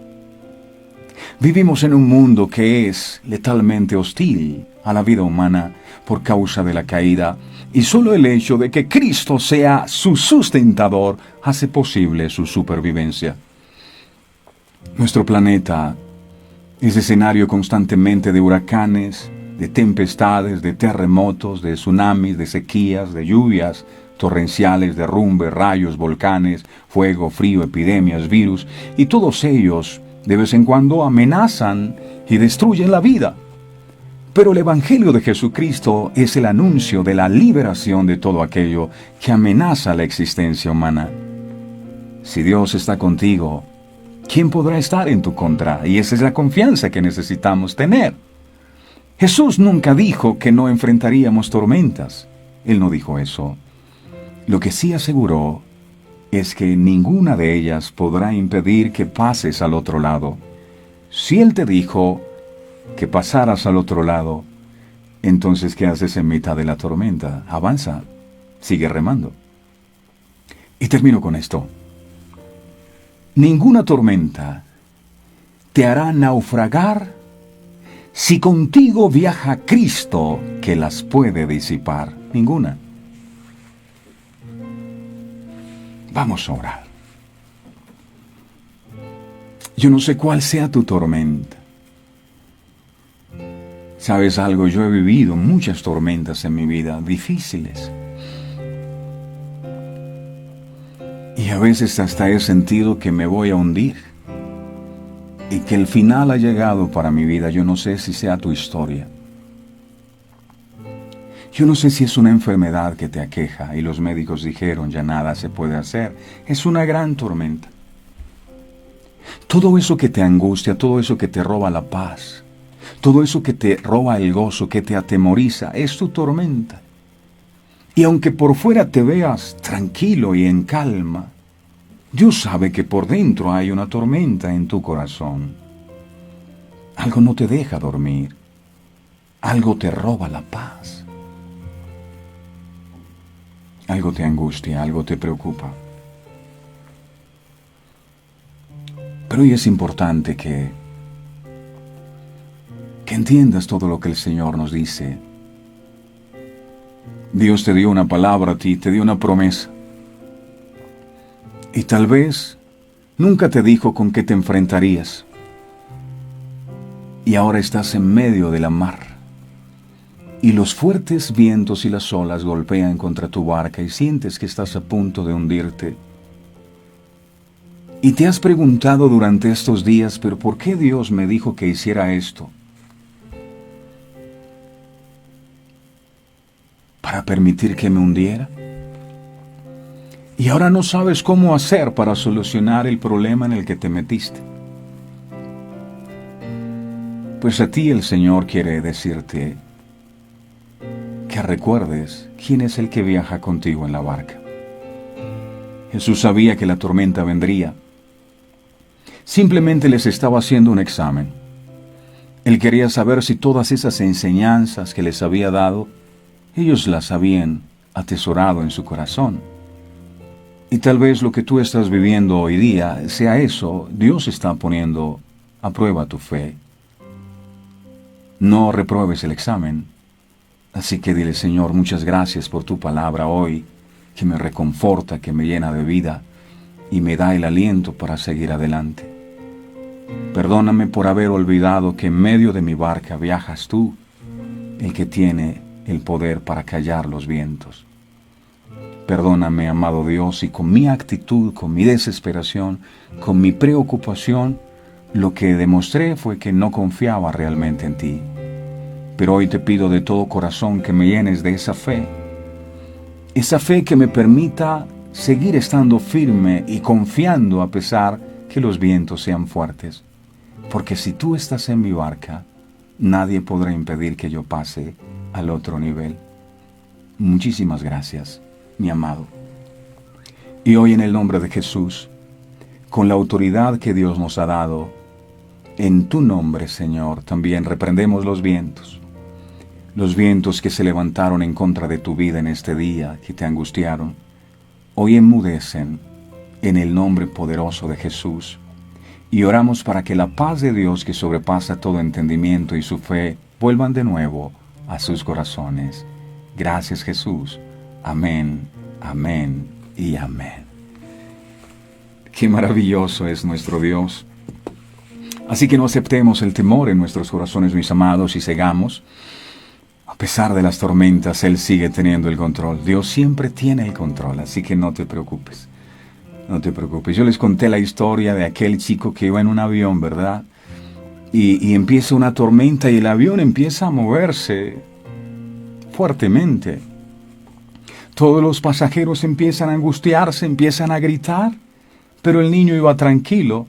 Vivimos en un mundo que es letalmente hostil a la vida humana por causa de la caída, y solo el hecho de que Cristo sea su sustentador hace posible su supervivencia. Nuestro planeta es escenario constantemente de huracanes, de tempestades, de terremotos, de tsunamis, de sequías, de lluvias torrenciales, derrumbes, rayos, volcanes, fuego, frío, epidemias, virus, y todos ellos De vez en cuando amenazan y destruyen la vida. Pero el Evangelio de Jesucristo es el anuncio de la liberación de todo aquello que amenaza la existencia humana. Si Dios está contigo, ¿quién podrá estar en tu contra? Y esa es la confianza que necesitamos tener. Jesús nunca dijo que no enfrentaríamos tormentas. Él no dijo eso. Lo que sí aseguró es que ninguna de ellas podrá impedir que pases al otro lado. Si Él te dijo que pasaras al otro lado, entonces ¿qué haces en mitad de la tormenta? Avanza, sigue remando. Y termino con esto. Ninguna tormenta te hará naufragar si contigo viaja Cristo que las puede disipar. Ninguna. Vamos a orar. Yo no sé cuál sea tu tormenta. ¿Sabes algo? Yo he vivido muchas tormentas en mi vida, difíciles. Y a veces hasta he sentido que me voy a hundir. Y que el final ha llegado para mi vida. Yo no sé si sea tu historia. Yo no sé si es una enfermedad que te aqueja y los médicos dijeron ya nada se puede hacer. Es una gran tormenta. Todo eso que te angustia, todo eso que te roba la paz, todo eso que te roba el gozo, que te atemoriza, es tu tormenta. Y aunque por fuera te veas tranquilo y en calma, Dios sabe que por dentro hay una tormenta en tu corazón. Algo no te deja dormir. Algo te roba la paz. Algo te angustia, algo te preocupa. Pero hoy es importante que entiendas todo lo que el Señor nos dice. Dios te dio una palabra a ti, te dio una promesa. Y tal vez nunca te dijo con qué te enfrentarías. Y ahora estás en medio de la mar. Y los fuertes vientos y las olas golpean contra tu barca y sientes que estás a punto de hundirte. Y te has preguntado durante estos días, ¿pero por qué Dios me dijo que hiciera esto? ¿Para permitir que me hundiera? Y ahora no sabes cómo hacer para solucionar el problema en el que te metiste. Pues a ti el Señor quiere decirte que recuerdes quién es el que viaja contigo en la barca. Jesús sabía que la tormenta vendría. Simplemente les estaba haciendo un examen. Él quería saber si todas esas enseñanzas que les había dado, ellos las habían atesorado en su corazón. Y tal vez lo que tú estás viviendo hoy día sea eso. Dios está poniendo a prueba tu fe. No repruebes el examen. Así que dile, Señor, muchas gracias por tu palabra hoy, que me reconforta, que me llena de vida y me da el aliento para seguir adelante. Perdóname por haber olvidado que en medio de mi barca viajas tú, el que tiene el poder para callar los vientos. Perdóname, amado Dios, y con mi actitud, con mi desesperación, con mi preocupación, lo que demostré fue que no confiaba realmente en ti. Pero hoy te pido de todo corazón que me llenes de esa fe que me permita seguir estando firme y confiando a pesar que los vientos sean fuertes. Porque si tú estás en mi barca, nadie podrá impedir que yo pase al otro nivel. Muchísimas gracias, mi amado. Y hoy en el nombre de Jesús, con la autoridad que Dios nos ha dado, en tu nombre, Señor, también reprendemos los vientos que se levantaron en contra de tu vida en este día, que te angustiaron. Hoy enmudecen en el nombre poderoso de Jesús. Y oramos para que la paz de Dios, que sobrepasa todo entendimiento, y su fe vuelvan de nuevo a sus corazones. Gracias, Jesús. Amén, amén y amén. Qué maravilloso es nuestro Dios. Así que no aceptemos el temor en nuestros corazones, mis amados, y sigamos. A pesar de las tormentas, Él sigue teniendo el control. Dios siempre tiene el control, así que no te preocupes. No te preocupes. Yo les conté la historia de aquel chico que iba en un avión, ¿verdad? Y empieza una tormenta y el avión empieza a moverse fuertemente. Todos los pasajeros empiezan a angustiarse, empiezan a gritar, pero el niño iba tranquilo.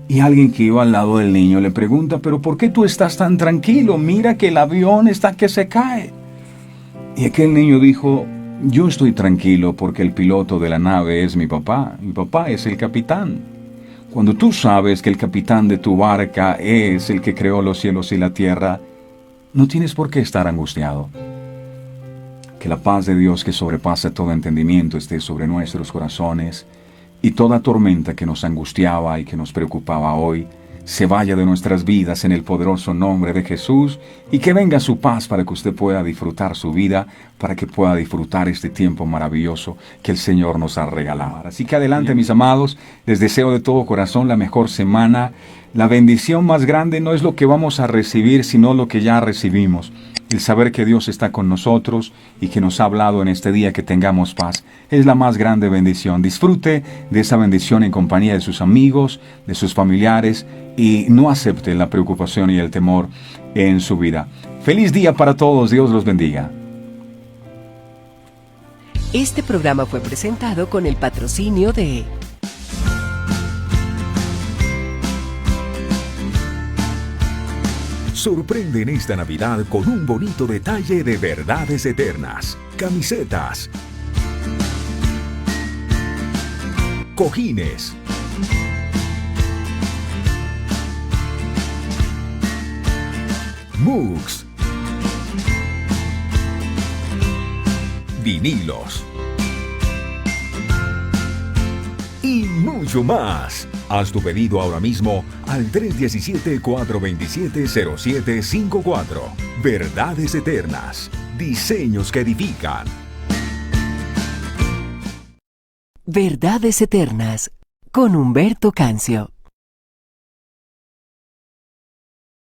Y alguien que iba al lado del niño le pregunta, ¿pero por qué tú estás tan tranquilo? Mira que el avión está que se cae. Y aquel niño dijo, yo estoy tranquilo porque el piloto de la nave es mi papá. Mi papá es el capitán. Cuando tú sabes que el capitán de tu barca es el que creó los cielos y la tierra, no tienes por qué estar angustiado. Que la paz de Dios que sobrepasa todo entendimiento esté sobre nuestros corazones y toda tormenta que nos angustiaba y que nos preocupaba hoy se vaya de nuestras vidas en el poderoso nombre de Jesús y que venga su paz para que usted pueda disfrutar su vida, para que pueda disfrutar este tiempo maravilloso que el Señor nos ha regalado. Así que adelante, mis amados, les deseo de todo corazón la mejor semana. La bendición más grande no es lo que vamos a recibir, sino lo que ya recibimos. El saber que Dios está con nosotros y que nos ha hablado en este día que tengamos paz es la más grande bendición. Disfrute de esa bendición en compañía de sus amigos, de sus familiares y no acepte la preocupación y el temor en su vida. Feliz día para todos. Dios los bendiga. Este programa fue presentado con el patrocinio de Sorprende en esta Navidad con un bonito detalle de verdades eternas. Camisetas, cojines, mugs, vinilos y mucho más. Haz tu pedido ahora mismo al 317-427-0754. Verdades eternas. Diseños que edifican. Verdades Eternas con Humberto Cancio.